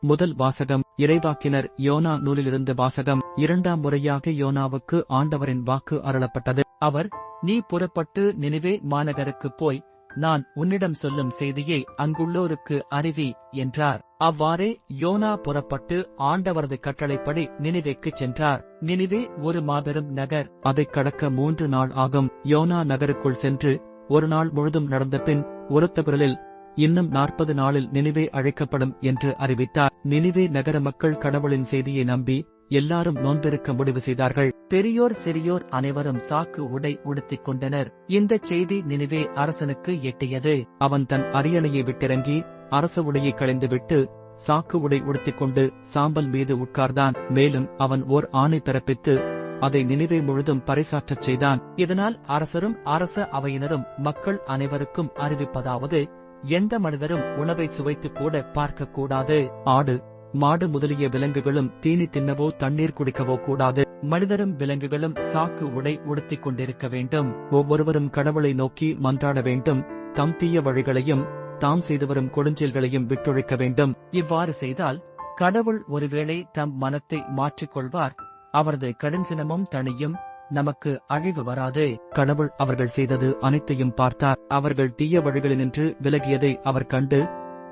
முதல் வாசகம் இறைவாக்கினர் யோனா நூலிலிருந்து வாசகம். 2ஆம் முறையாக யோனாவுக்கு ஆண்டவரின் வாக்கு அருளப்பட்டது. அவர், நீ புறப்பட்டு நினிவே மாநகருக்குப் போய், நான் உன்னிடம் சொல்லும் செய்தியை அங்குள்ளோருக்கு அறிவி என்றார். அவ்வாறே யோனா புறப்பட்டு ஆண்டவரது கட்டளைப்படி நினிவேக்குச் சென்றார். நினிவே ஒரு மாபெரும் நகர். அதைக் கடக்க 3 நாள் ஆகும். யோனா நகருக்குள் சென்று ஒரு நாள் முழுதும் நடந்த பின் உரத்த குரலில், இன்னும் 40 நாளில் நினிவே அழைக்கப்படும் என்று அறிவித்தார். நினிவே நகர மக்கள் கடவுளின் செய்தியை நம்பி எல்லாரும் நோன்பிருக்க முடிவு செய்தார்கள். பெரியோர் சிறியோர் அனைவரும் சாக்கு உடை உடுத்திக் கொண்டனர். இந்த செய்தி நினிவே அரசனுக்கு எட்டியது. அவன் தன் அரியணையை விட்டிறங்கி அரச உடையை களைந்துவிட்டு சாக்கு உடை உடுத்திக் கொண்டு சாம்பல் மீது உட்கார்ந்தான். மேலும் அவன் ஓர் ஆணை பிறப்பித்து அதை நினிவே முழுதும் பறைசாற்றச் செய்தான். இதனால் அரசரும் அரச அவையினரும் மக்கள் அனைவருக்கும் அறிவிப்பதாவது, எந்த மனிதரும் உணவை சுவைத்து கூட பார்க்கக்கூடாது. ஆடு மாடு முதலிய விலங்குகளும் தீனி தின்னவோ தண்ணீர் குடிக்கவோ கூடாது. மனிதரும் விலங்குகளும் சாக்கு உடை உடுத்திக் கொண்டிருக்க வேண்டும். ஒவ்வொருவரும் கடவுளை நோக்கி மன்றாட வேண்டும். தம் தீய வழிகளையும் தாம் செய்து வரும் கொடுஞ்செயல்களையும் விட்டொழிக்க வேண்டும். இவ்வாறு செய்தால் கடவுள் ஒருவேளை தம் மனத்தை மாற்றிக்கொள்வார். அவரது கடுஞ்சினமும் தணியும். நமக்கு அழிவு வராது. கடவுள் அவர்கள் செய்தது அனைத்தையும் பார்த்தார். அவர்கள் தீய வழிகளினின்று விலகியதை அவர் கண்டு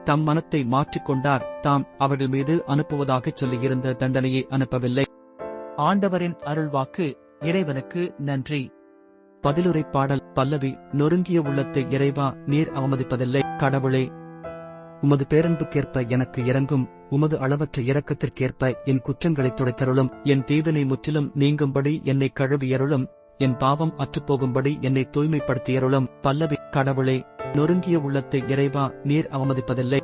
தம் மனத்தை மாற்றிக்கொண்டார். தாம் அவர்கள் மீது அனுப்புவதாகச் சொல்லியிருந்த தண்டனையை அனுப்பவில்லை. ஆண்டவரின் அருள்வாக்கு. இறைவனுக்கு நன்றி. பதிலுரை பாடல். பல்லவி. நொறுங்கிய உள்ளத்தை இறைவா நீர் அவமதிப்பதில்லை. கடவுளே, உமது பேரன்புக்கேற்ப எனக்கு இரங்கும். உமது அளவற்ற இரக்கத்திற்கேற்ப என் குற்றங்களைத் துடைத்தருளும். என் தீவினை முற்றிலும் நீங்கும்படி என்னை கழுவியருளும். என் பாவம் அற்றுப்போகும்படி என்னை தூய்மைப்படுத்தியருளும். பல்லவி. கடவுளே, நொறுங்கிய உள்ளத்தை இறைவா நீர் அவமதிப்பதில்லை.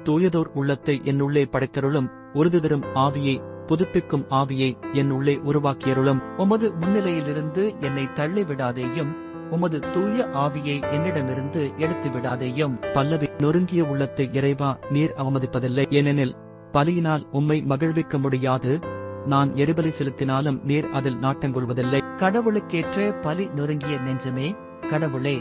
தூயதோர் உள்ளத்தை என்னுள்ளே படைத்தருளும். உறுதி தரும் ஆவியை, புதுப்பிக்கும் ஆவியை என் உள்ளே உருவாக்கியருளும். உமது முன்னிலையிலிருந்து என்னை தள்ளிவிடாதேயும். உமது தூய ஆவியை என்னிடமிருந்து எடுத்து விடாதேயும். பல்லவி. நொறுங்கிய உள்ளத்தை இறைவா நீர் அவமதிப்பதில்லை. ஏனெனில் பலியினால் உம்மை மகிழ்விக்க முடியாது. நான் எரிபலி செலுத்தினாலும் நீர் அதில் நாட்டங்கொள்வதில்லை. கடவுளுக்கேற்ற பலி நொறுங்கிய நெஞ்சமே. கடவுளே,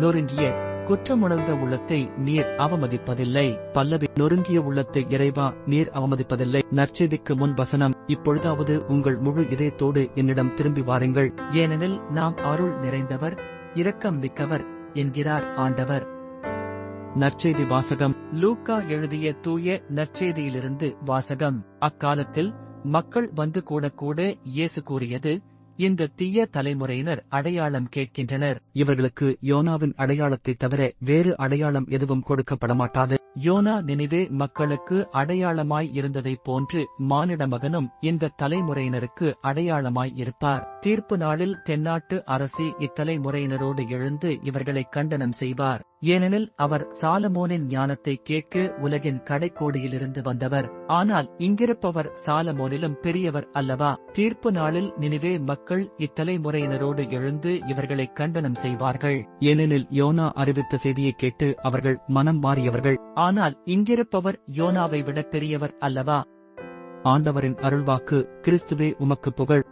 நொறுங்கிய குற்றமுணர்ந்த உள்ளத்தை நீர் அவமதிப்பதில்லை. பல்லவி. நொறுங்கிய உள்ளத்தை இறைவா நீர் அவமதிப்பதில்லை. நற்செய்திக்கு முன் வசனம். இப்பொழுதாவது உங்கள் முழு இதயத்தோடு என்னிடம் திரும்பி வாருங்கள். ஏனெனில் நாம் அருள் நிறைந்தவர், இரக்கம் மிக்கவர் என்கிறார் ஆண்டவர். நற்செய்தி வாசகம். லூக்கா எழுதிய தூய நற்செய்தியிலிருந்து வாசகம். அக்காலத்தில் மக்கள் வந்து கூட இயேசு கூறியது, இந்த தீய தலைமுறையினர் அடையாளம் கேட்கின்றனர். இவர்களுக்கு யோனாவின் அடையாளத்தை தவிர வேறு அடையாளம் எதுவும் கொடுக்கப்பட மாட்டாது. யோனா நினிவே மக்களுக்கு அடையாளமாய் இருந்ததைப் போன்று மானிட மகனும் இந்த தலைமுறையினருக்கு அடையாளமாய் இருப்பார். தீர்ப்பு நாளில் தென்னாட்டு அரசி இத்தலைமுறையினரோடு எழுந்து இவர்களை கண்டனம் செய்வார். ஏனெனில் அவர் சாலமோனின் ஞானத்தை கேட்க உலகின் கடைக்கோடியிலிருந்து வந்தவர். ஆனால் இங்கிருப்பவர் சாலமோனிலும் பெரியவர் அல்லவா? தீர்ப்பு நாளில் நினிவே மக்கள் இத்தலைமுறையினரோடு எழுந்து இவர்களை கண்டனம் செய்வார்கள். ஏனெனில் யோனா அறிவித்த செய்தியை கேட்டு அவர்கள் மனம் மாறியவர்கள். ஆனால் இங்கிருப்பவர் யோனாவை விட பெரியவர் அல்லவா? ஆண்டவரின் அருள்வாக்கு. கிறிஸ்துவே உமக்கு புகழ்.